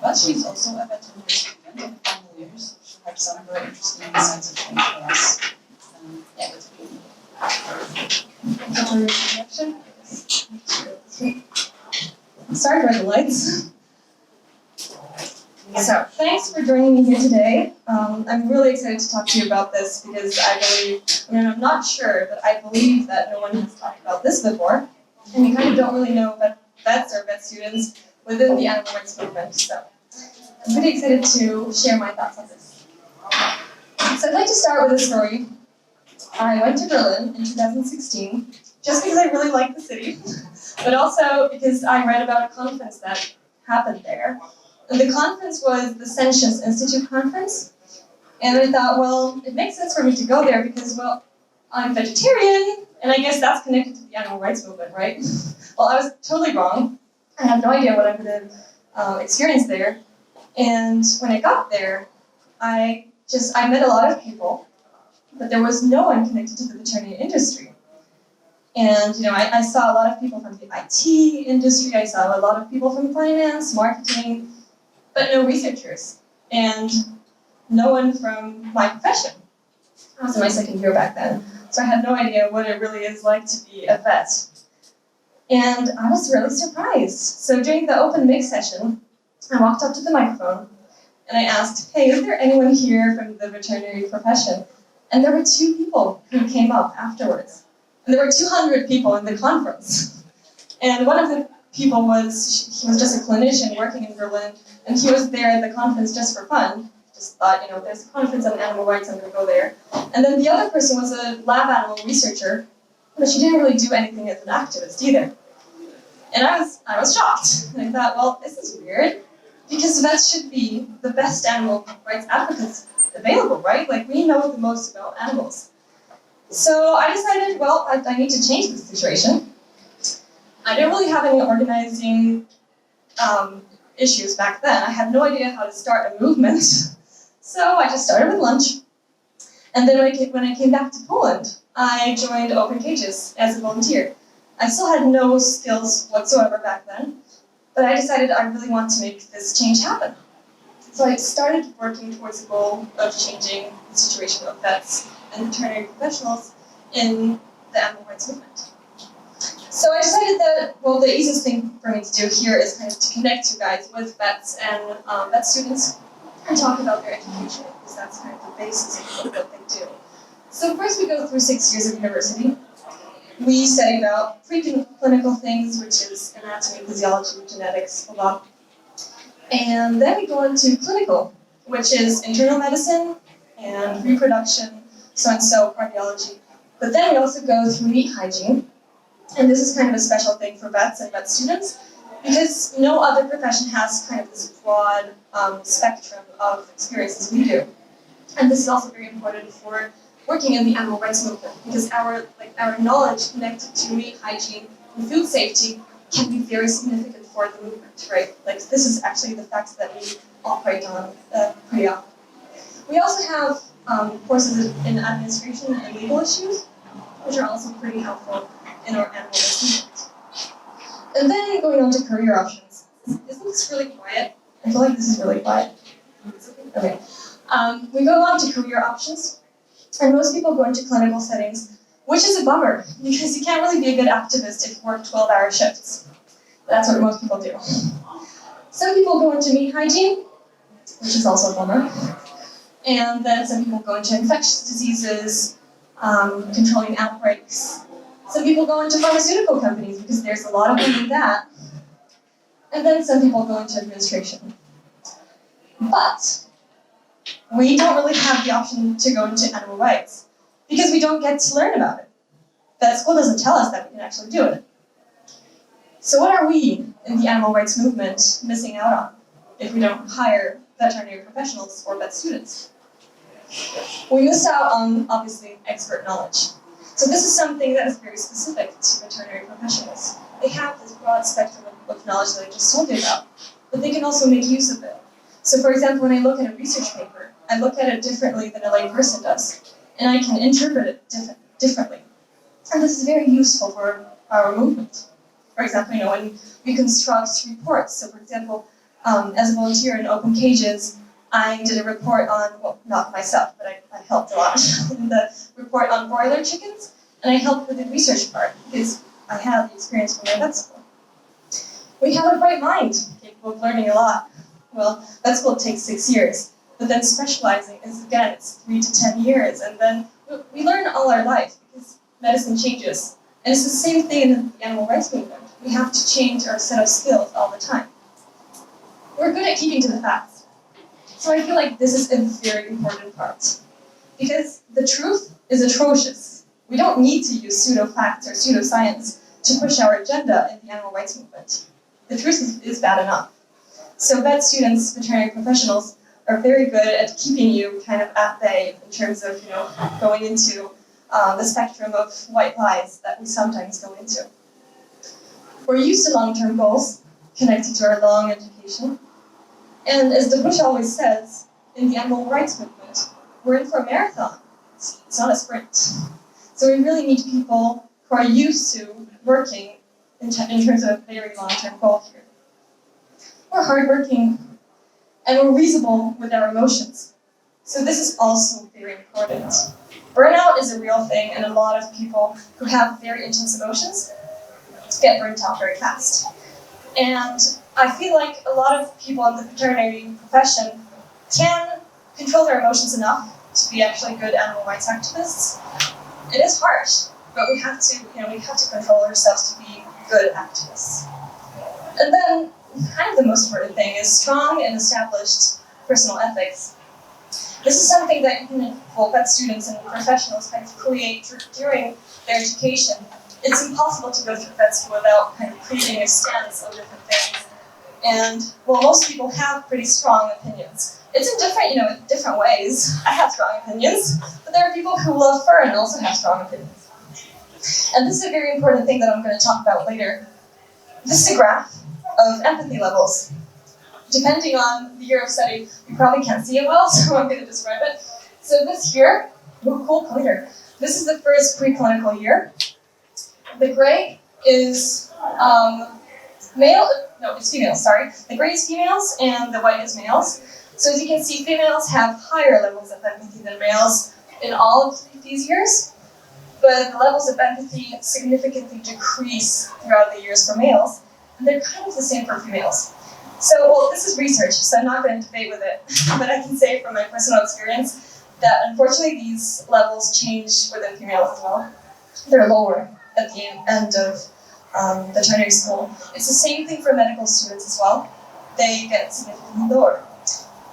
But she's also a veterinary student of the final years, so she'll have some very interesting insights of things for us. Yeah, that's really introduction. Sorry for the lights. So, thanks for joining me here today. I'm really excited to talk to you about this because I'm not sure, but I believe that no one has talked about this before. And we kind of don't really know about vets or vet students within the animal rights movement. So, I'm pretty excited to share my thoughts on this. So, I'd like to start with a story. I went to Berlin in 2016 just because I really liked the city, but also because I read about a conference that happened there. And the conference was the Sentience Institute conference. And I thought, well, it makes sense for me to go there because, well, I'm vegetarian, and I guess that's connected to the animal rights movement, right? Well, I was totally wrong. I had no idea what I would have experienced there. And when I got there, I met a lot of people, but there was no one connected to the veterinary industry. And I saw a lot of people from the IT industry, I saw a lot of people from finance, marketing, but no researchers, and no one from my profession. I was in my second year back then, so I had no idea what it really is like to be a vet. And I was really surprised. So during the open mic session, I walked up to the microphone, and I asked, hey, is there anyone here from the veterinary profession? And there were 2 people who came up afterwards. And there were 200 people in the conference. And one of the people he was just a clinician working in Berlin, and he was there at the conference just for fun. Just thought, there's a conference on animal rights, I'm gonna go there. And then the other person was a lab animal researcher, but she didn't really do anything as an activist either. And I was shocked. And I thought, well, this is weird, because vets should be the best animal rights advocates available, right? Like, we know the most about animals. So I decided, well, I need to change this situation. I didn't really have any organizing issues back then. I had no idea how to start a movement. So I just started with lunch. And then when I came back to Poland, I joined Open Cages as a volunteer. I still had no skills whatsoever back then, but I decided I really want to make this change happen. So I started working towards the goal of changing the situation of vets and veterinary professionals in the animal rights movement. So I decided that, well, the easiest thing for me to do here is kind of to connect you guys with vets and vet students and talk about their education, because that's kind of the basis of what they do. So first we go through 6 years of university. We study about preclinical things, which is anatomy, physiology, genetics, a lot. And then we go into clinical, which is internal medicine and reproduction, so-and-so, cardiology. But then we also go through meat hygiene. And this is kind of a special thing for vets and vet students, because no other profession has kind of this broad spectrum of experiences we do. And this is also very important for working in the animal rights movement, because our knowledge connected to meat hygiene and food safety can be very significant for the movement, right? Like, this is actually the facts that we operate on pretty often. We also have courses in administration and legal issues, which are also pretty helpful in our animal rights movement. And then going on to career options. Isn't this really quiet? I feel like this is really quiet. Okay. We go on to career options, and most people go into clinical settings, which is a bummer, because you can't really be a good activist if you work 12-hour shifts. That's what most people do. Some people go into meat hygiene, which is also a bummer. And then some people go into infectious diseases, controlling outbreaks. Some people go into pharmaceutical companies because there's a lot of them in that. And then some people go into administration. But we don't really have the option to go into animal rights because we don't get to learn about it. That school doesn't tell us that we can actually do it. So what are we in the animal rights movement missing out on if we don't hire veterinary professionals or vet students? We miss out on, obviously, expert knowledge. So this is something that is very specific to veterinary professionals. They have this broad spectrum of knowledge that I just told you about, but they can also make use of it. So for example, when I look at a research paper, I look at it differently than a lay person does, and I can interpret it differently. And this is very useful for our movement. For example, when we construct reports, so for example, As a volunteer in Open Cages, I did a report on, well, not myself, but I helped a lot in the report on broiler chickens, and I helped with the research part because I had the experience from my vet school. We have a bright mind, capable of learning a lot. Well, vet school takes 6 years, but then specializing is, again, it's 3 to 10 years, and then we learn all our life because medicine changes. And it's the same thing in the animal rights movement. We have to change our set of skills all the time. We're good at keeping to the facts. So I feel like this is a very important part. Because the truth is atrocious. We don't need to use pseudo-facts or pseudoscience to push our agenda in the animal rights movement. The truth is bad enough. So vet students, veterinary professionals, are very good at keeping you kind of at bay in terms of, going into the spectrum of white lies that we sometimes go into. We're used to long-term goals connected to our long education. And as the Bush always says, in the animal rights movement, we're in for a marathon. It's not a sprint. So we really need people who are used to working in terms of a very long-term goal here. We're hardworking, and we're reasonable with our emotions. So this is also very important. Burnout is a real thing, and a lot of people who have very intense emotions get burnt out very fast. And I feel like a lot of people in the veterinary profession can control their emotions enough to be actually good animal rights activists. It is harsh, but we have to control ourselves to be good activists. And then, kind of the most important thing is strong and established personal ethics. This is something that you can, vet students and professionals kind of create during their education. It's impossible to go through vet school without kind of creating a stance of different things. And, most people have pretty strong opinions. It's in different ways. I have strong opinions, but there are people who love fur and also have strong opinions. And this is a very important thing that I'm going to talk about later. This is a graph of empathy levels. Depending on the year of study, you probably can't see it well, so I'm going to describe it. So this here, cool pointer. This is the first preclinical year. The gray is it's females, sorry. The gray is females and the white is males. So as you can see, females have higher levels of empathy than males in all of these years, but the levels of empathy significantly decrease throughout the years for males, and they're kind of the same for females. So, this is research, so I'm not going to debate with it, but I can say from my personal experience that unfortunately these levels change within females as well. They're lower at the end of veterinary school. It's the same thing for medical students as well. They get significantly lower.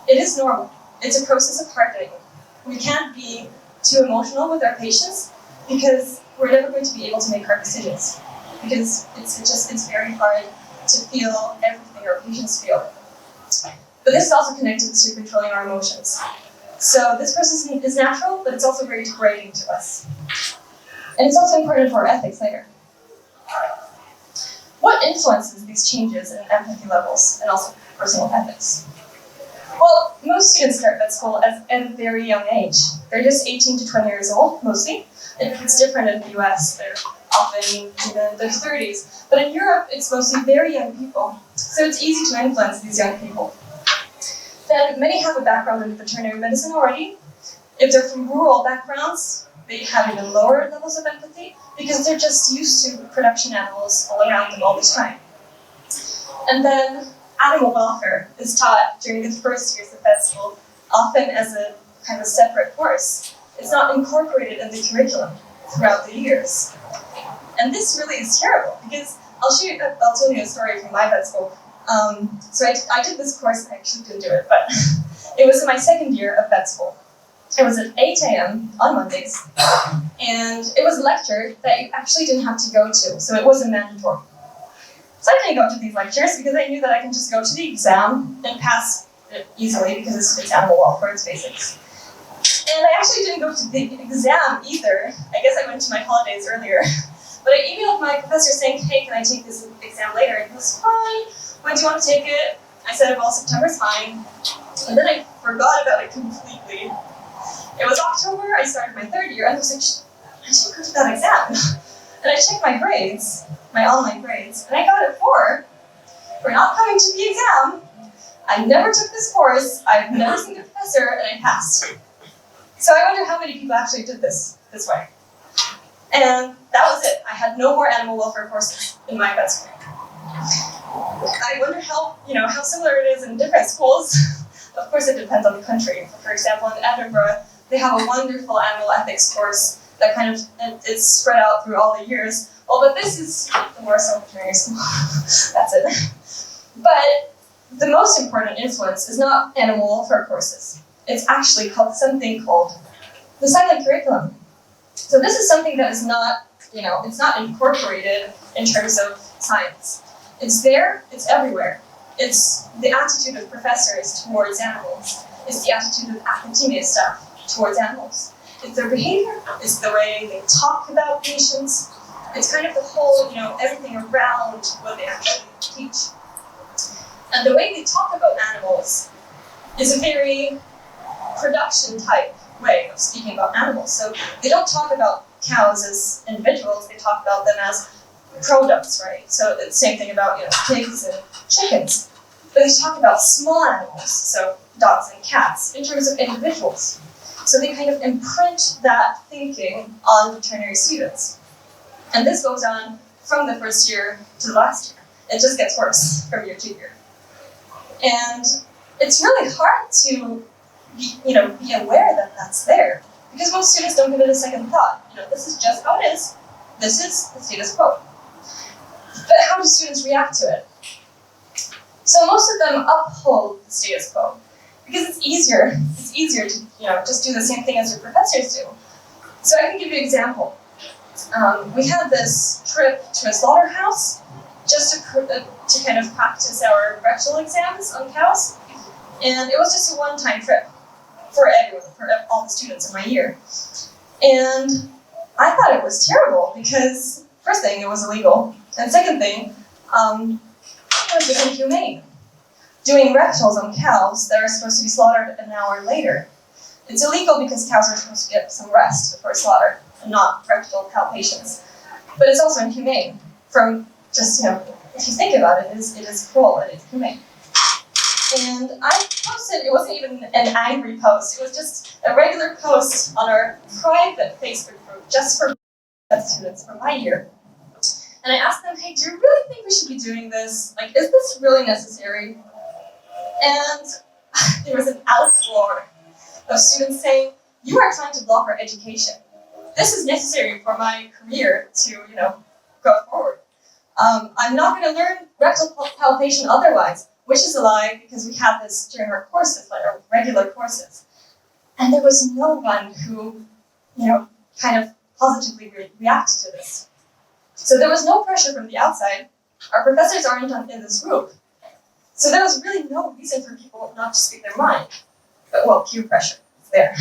It is normal. It's a process of heartbreak. We can't be too emotional with our patients because we're never going to be able to make hard decisions. Because it's very hard to feel everything our patients feel. But this is also connected to controlling our emotions. So this process is natural, but it's also very degrading to us. And it's also important for our ethics later. What influences these changes in empathy levels and also personal ethics? Well, most students start vet school at a very young age. They're just 18 to 20 years old, mostly. It's different in the US. They're often even in their 30s. But in Europe, it's mostly very young people. So it's easy to influence these young people. Then many have a background in veterinary medicine already. If they're from rural backgrounds, they have even lower levels of empathy because they're just used to production animals all around them all the time. And then animal welfare is taught during the first years of vet school, often as a kind of separate course. It's not incorporated in the curriculum throughout the years. And this really is terrible because I'll tell you a story from my vet school. So I did this course, I actually didn't do it, but it was in my second year of vet school. It was at 8 a.m. on Mondays, and it was a lecture that you actually didn't have to go to, so it wasn't mandatory. So I didn't go to these lectures because I knew that I can just go to the exam and pass it easily because it's animal welfare, it's basics. And I actually didn't go to the exam either. I guess I went to my holidays earlier. But I emailed my professor saying, hey, can I take this exam later? And he was, fine. When do you want to take it? I said, well, September's fine. And then I forgot about it completely. It was October, I started my third year, and I was like, I should go to that exam. And I checked my grades, my online grades, and I got a 4 for not coming to the exam. I never took this course, I've never seen the professor, and I passed. So I wonder how many people actually did this way. And that was it. I had no more animal welfare courses in my vet school. I wonder how similar it is in different schools. Of course, it depends on the country. For example, in Edinburgh, they have a wonderful animal ethics course that kind of it's spread out through all the years. Well, but this is the Warsaw Veterinary School. That's it. But the most important influence is not animal welfare courses. It's actually called something called the silent curriculum. So this is something that is not, it's not incorporated in terms of science. It's there, it's everywhere. It's the attitude of professors towards animals. It's the attitude of academia staff towards animals. It's their behavior, it's the way they talk about patients. It's kind of the whole, everything around what they actually teach. And the way they talk about animals is a very production type way of speaking about animals. So they don't talk about cows as individuals, they talk about them as products, right? So it's the same thing about pigs and chickens. But they talk about small animals, so dogs and cats, in terms of individuals. So they kind of imprint that thinking on veterinary students. And this goes on from the first year to the last year. It just gets worse from year to year. And it's really hard to be aware that that's there, because most students don't give it a second thought. This is just how it is. This is the status quo. But how do students react to it? So most of them uphold the status quo because it's easier. It's easier to just do the same thing as your professors do. So I can give you an example. We had this trip to a slaughterhouse just to kind of practice our rectal exams on cows, and it was just a one-time trip for everyone, for all the students in my year. And I thought it was terrible because first thing, it was illegal, and second thing, it was just inhumane. Doing rectals on cows that are supposed to be slaughtered an hour later. It's illegal because cows are supposed to get some rest before slaughter, and not rectal palpations. But it's also inhumane from just, if you think about it, it is cruel and it's inhumane. And I posted, it wasn't even an angry post, it was just a regular post on our private Facebook group, just for students from my year. And I asked them, hey, do you really think we should be doing this? Like, is this really necessary? And there was an outpour of students saying, you are trying to block our education. This is necessary for my career to, go forward. I'm not going to learn rectal palpation otherwise, which is a lie because we have this during our courses, like our regular courses. And there was no one who, kind of positively reacted to this. So there was no pressure from the outside. Our professors aren't in this group. So there was really no reason for people not to speak their mind. But, well, peer pressure is there.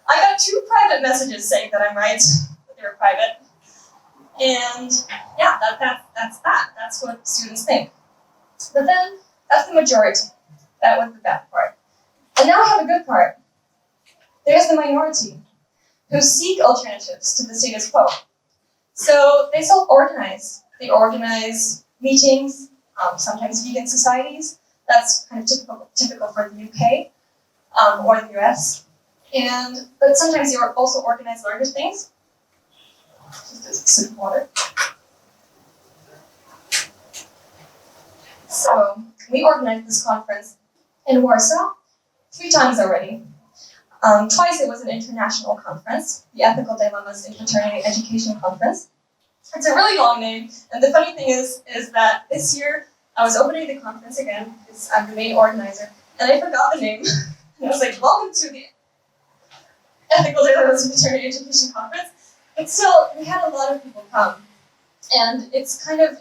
I got 2 private messages saying that I'm right, that they were private. And yeah, that's that. That's what students think. But then, that's the majority. That was the bad part. And now I have a good part. There's the minority, who seek alternatives to the status quo. So they self-organize. They organize meetings, sometimes vegan societies. That's kind of typical for the UK or the US. But sometimes they also organize larger things. Just a sip of water. So we organized this conference in Warsaw 3 times already. Twice it was an international conference, the Ethical Dilemmas in Veterinary Education Conference. It's a really long name, and the funny thing is that this year I was opening the conference again, because I'm the main organizer, and I forgot the name. And I was like, welcome to the Ethical Dilemmas in Veterinary Education Conference. But still, we had a lot of people come. And it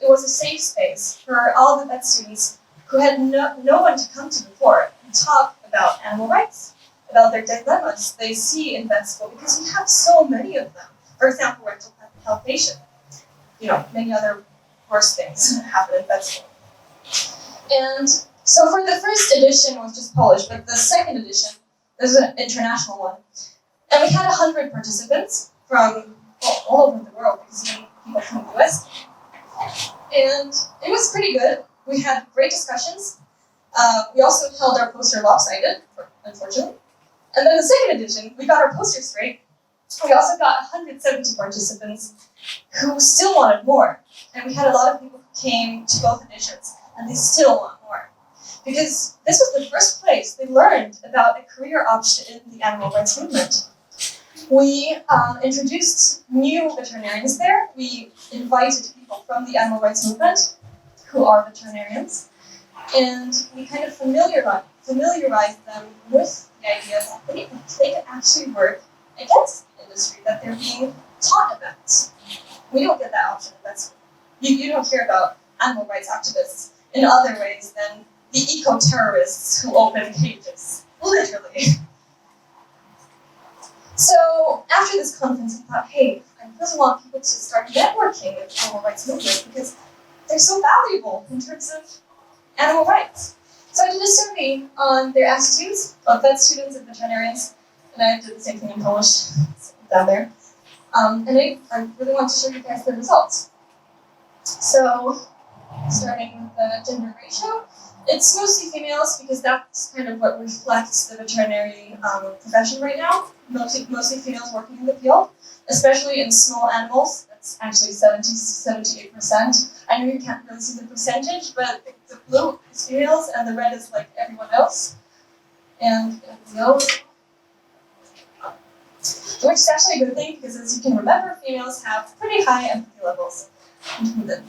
was a safe space for all the vet students who had no one to come to before and talk about animal rights, about their dilemmas they see in vet school, because we have so many of them. For example, rectal palpation. Many other worse things happen in vet school. And so for the first edition, it was just Polish, but the second edition, there's an international one. And we had 100 participants from all over the world, because people from the US. And it was pretty good. We had great discussions. We also held our poster lopsided, unfortunately. And then the second edition, we got our poster straight. We also got 170 participants who still wanted more. And we had a lot of people who came to both editions, and they still want more. Because this was the first place they learned about a career option in the animal rights movement. We introduced new veterinarians there. We invited people from the animal rights movement who are veterinarians. And we kind of familiarized them with the idea that they can actually work against the industry that they're being taught about. We don't get that option. You don't hear about animal rights activists in other ways than the eco-terrorists who open cages, literally. So after this conference, I thought, hey, I really want people to start networking with the animal rights movement because they're so valuable in terms of animal rights. So I did a survey on their attitudes of vet students and veterinarians, and I did the same thing in Polish down there. And I really want to show you guys the results. So, starting with the gender ratio, it's mostly females because that's kind of what reflects the veterinary profession right now. Mostly females working in the field, especially in small animals. That's actually 78%. I know you can't really see the percentage, but the blue is females and the red is like everyone else. And the yellow, which is actually a good thing because, as you can remember, females have pretty high empathy levels,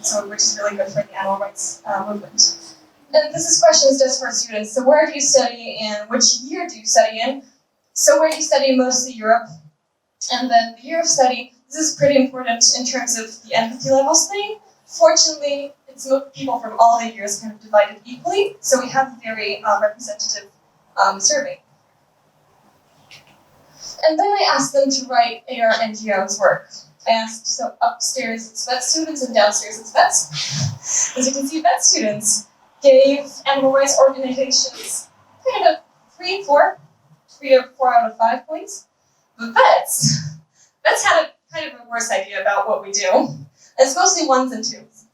so which is really good for the animal rights movement. And this is questions just for students. So where do you study and which year do you study in? So where you study, mostly Europe. And then the year of study, this is pretty important in terms of the empathy levels thing. Fortunately, it's people from all the years kind of divided equally, so we have a very representative survey. And then I asked them to write AR NGOs work. I asked, so upstairs it's vet students and downstairs it's vets. As you can see, vet students gave animal rights organizations kind of 3 to 4 out of 5 points. But vets had a kind of a worse idea about what we do. It's mostly 1s and 2s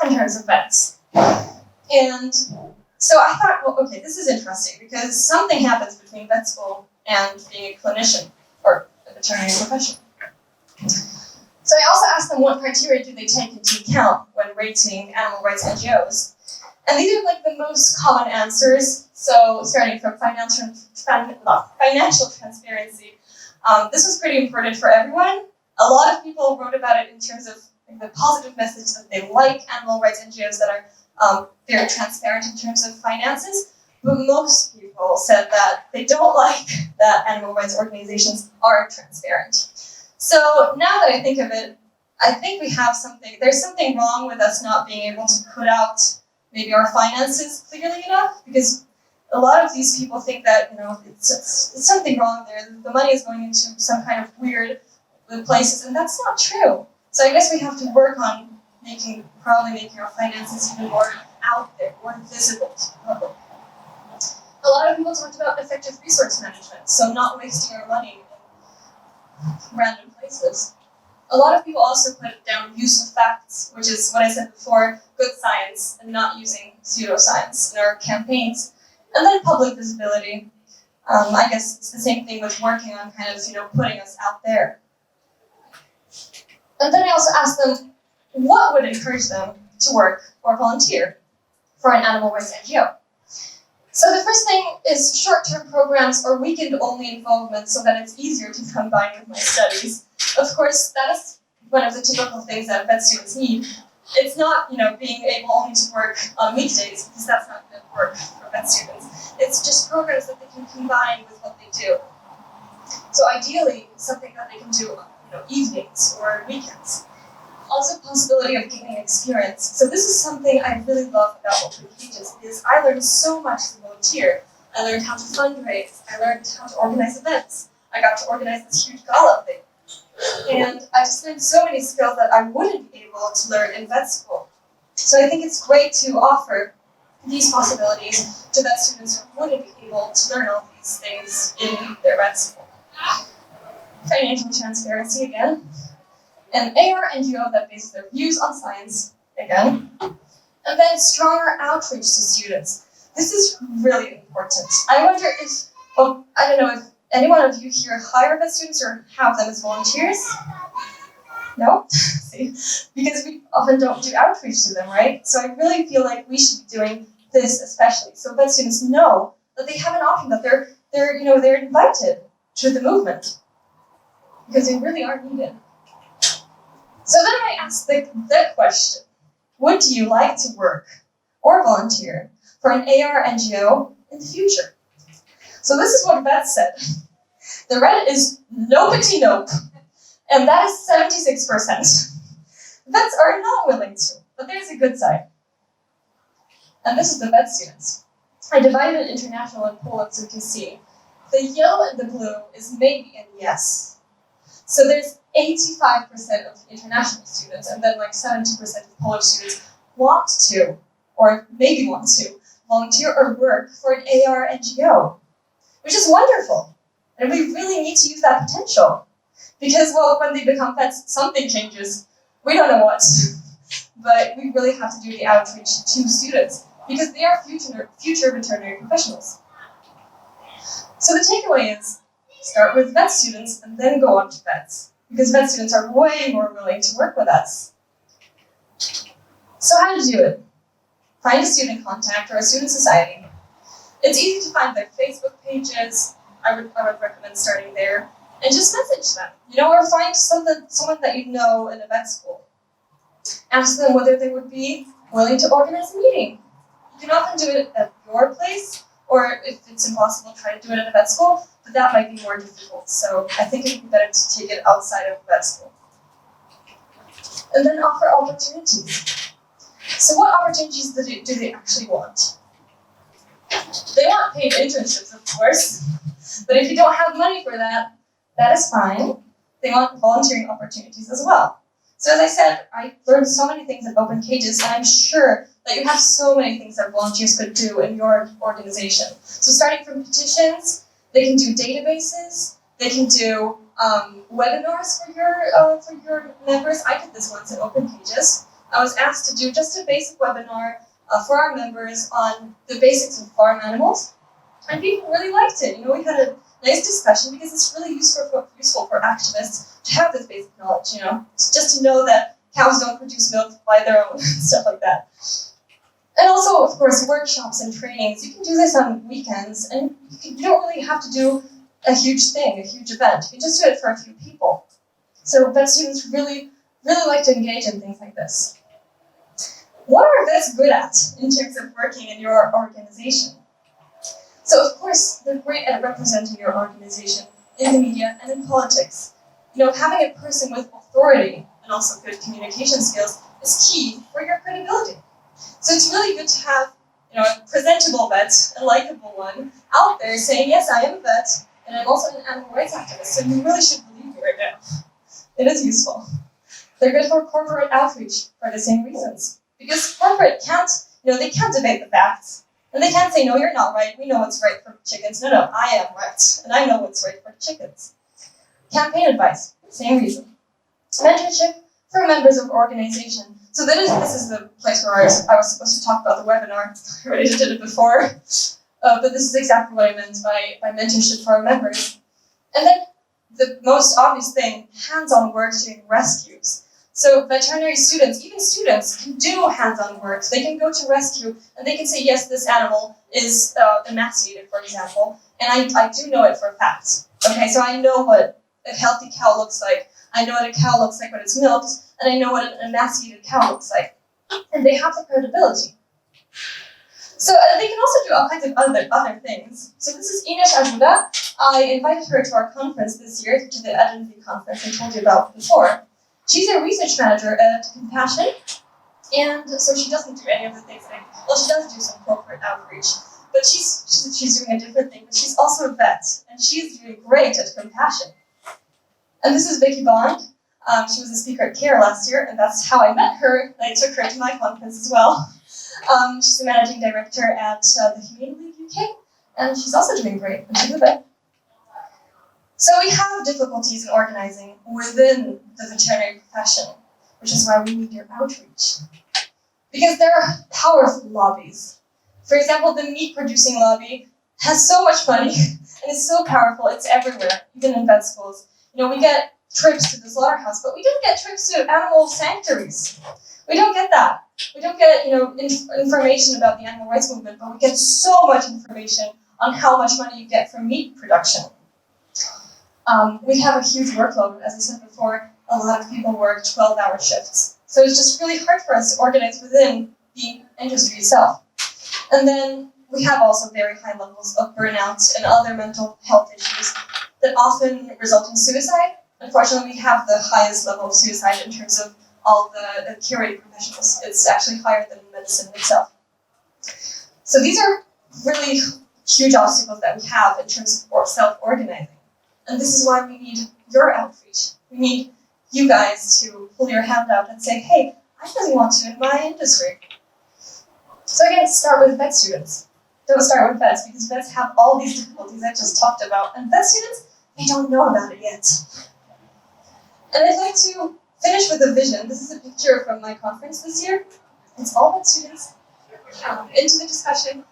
in terms of vets. And so I thought, well, okay, this is interesting because something happens between vet school and being a clinician or a veterinary profession. So I also asked them what criteria do they take into account when rating animal rights NGOs. And these are like the most common answers. So starting from financial transparency. This was pretty important for everyone. A lot of people wrote about it in terms of the positive message that they like animal rights NGOs that are very transparent in terms of finances. But most people said that they don't like that animal rights organizations aren't transparent. So now that I think of it, I think we have there's something wrong with us not being able to put out maybe our finances clearly enough, because a lot of these people think that, it's something wrong there. The money is going into some kind of weird places, and that's not true. So I guess we have to work on making our finances even more out there, more visible to the public. A lot of people talked about effective resource management, so not wasting our money in random places. A lot of people also put down use of facts, which is what I said before, good science, and not using pseudoscience in our campaigns. And then public visibility. I guess it's the same thing with working on kind of, putting us out there. And then I also asked them what would encourage them to work or volunteer for an animal rights NGO. So the first thing is short-term programs or weekend-only involvement so that it's easier to combine with my studies. Of course, that is one of the typical things that vet students need. It's not, being able only to work on weekdays, because that's not going to work for vet students. It's just programs that they can combine with what they do. So ideally, something that they can do, evenings or weekends. Also, possibility of gaining experience. So this is something I really love about open cages, because I learned so much as a volunteer. I learned how to fundraise. I learned how to organize events. I got to organize this huge gala thing. And I just learned so many skills that I wouldn't be able to learn in vet school. So I think it's great to offer these possibilities to vet students who wouldn't be able to learn all these things in their vet school. Financial transparency again. An AR NGO that bases their views on science again. And then stronger outreach to students. This is really important. I wonder if, well, I don't know if any one of you here hire vet students or have them as volunteers? No? See? Because we often don't do outreach to them, right? So I really feel like we should be doing this especially, so vet students know that they have an option, that they're invited to the movement, because they really are needed. So then I asked the question, would you like to work or volunteer for an AR NGO in the future? So this is what vets said. The red is nopety nope, and that is 76%. Vets are not willing to, but there's a good side. And this is the vet students. I divided international and Poland so you can see. The yellow and the blue is maybe and yes. So there's 85% of the international students, and then like 70% of Polish students want to, or maybe want to, volunteer or work for an AR NGO, which is wonderful. And we really need to use that potential. Because, well, when they become vets, something changes. We don't know what. But we really have to do the outreach to students, because they are future veterinary professionals. So the takeaway is, start with vet students and then go on to vets, because vet students are way more willing to work with us. So how to do it? Find a student contact or a student society. It's easy to find their Facebook pages. I would recommend starting there, and just message them, or find someone that you know in a vet school. Ask them whether they would be willing to organize a meeting. You can often do it at your place, or if it's impossible, try to do it at a vet school, but that might be more difficult. So I think it would be better to take it outside of vet school. And then offer opportunities. So what opportunities do they actually want? They want paid internships, of course, but if you don't have money for that, that is fine. They want volunteering opportunities as well. So as I said, I learned so many things at Open Cages, and I'm sure that you have so many things that volunteers could do in your organization. So starting from petitions, they can do databases, they can do webinars for your members. I did this once at Open Cages. I was asked to do just a basic webinar for our members on the basics of farm animals, and people really liked it. We had a nice discussion, because it's really useful for activists to have this basic knowledge, just to know that cows don't produce milk by their own, stuff like that. And also, of course, workshops and trainings. You can do this on weekends, and you don't really have to do a huge thing, a huge event. You just do it for a few people. So vet students really, really like to engage in things like this. What are vets good at in terms of working in your organization? So, of course, they're great at representing your organization in the media and in politics. Having a person with authority and also good communication skills is key for your credibility. So it's really good to have, a presentable vet, a likable one, out there saying, yes, I am a vet, and I'm also an animal rights activist, so you really should believe me right now. It is useful. They're good for corporate outreach for the same reasons. Because corporate can't debate the facts. And they can't say, no, you're not right, we know what's right for chickens. No, I am right, and I know what's right for chickens. Campaign advice, same reason. Mentorship for members of organization. So this is the place where I was supposed to talk about the webinar. I already did it before. But this is exactly what I meant by mentorship for our members. And then the most obvious thing, hands-on work doing rescues. So veterinary students, even students, can do hands-on work. They can go to rescue, and they can say, yes, this animal is emaciated, for example, and I do know it for a fact. Okay, so I know what a healthy cow looks like. I know what a cow looks like when it's milked, and I know what an emaciated cow looks like. And they have the credibility. So they can also do all kinds of other things. So this is Ines Ajuda. I invited her to our conference this year, to the Administering conference I told you about before. She's a research manager at Compassion, and so she doesn't do any of the things she does do some corporate outreach, but she's doing a different thing, but she's also a vet, and she's doing great at Compassion. And this is Vicky Bond. She was a speaker at CARE last year, and that's how I met her, and I took her to my conference as well. She's the managing director at the Humane League UK, and she's also doing great, and she's a vet. So we have difficulties in organizing within the veterinary profession, which is why we need your outreach. Because there are powerful lobbies For example, the meat producing lobby has so much money and is so powerful, it's everywhere, even in vet schools. We get trips to the slaughterhouse, but we don't get trips to animal sanctuaries. We don't get that. We don't get, information about the animal rights movement, but we get so much information on how much money you get from meat production. We have a huge workload, as I said before. A lot of people work 12-hour shifts. So it's just really hard for us to organize within the industry itself. And then we have also very high levels of burnout and other mental health issues that often result in suicide. Unfortunately, we have the highest level of suicide in terms of all the curating professionals. It's actually higher than medicine itself. So these are really huge obstacles that we have in terms of self-organizing. And this is why we need your outreach. We need you guys to pull your hand out and say, hey, I really want to in my industry. So again, start with vet students. Don't start with vets, because vets have all these difficulties I just talked about. And vet students, they don't know about it yet. And I'd like to finish with a vision. This is a picture from my conference this year. It's all vet students into the discussion.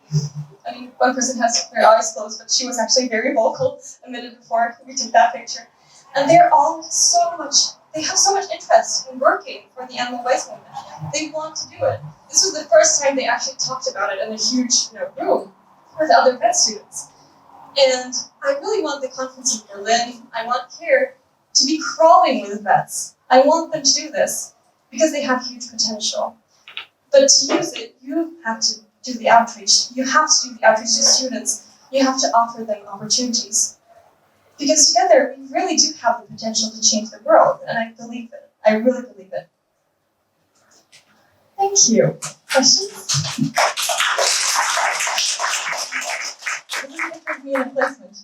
I mean, one person has their eyes closed, but she was actually very vocal a minute before we took that picture. And they're all they have so much interest in working for the animal rights movement. They want to do it. This was the first time they actually talked about it in a huge room with other vet students. And I really want the conference in Berlin, I want CARE to be crawling with vets. I want them to do this because they have huge potential. But to use it, you have to do the outreach. You have to do the outreach to students. You have to offer them opportunities. Because together, we really do have the potential to change the world, and I believe it. I really believe it. Thank you. Questions? This is it for me in a placement.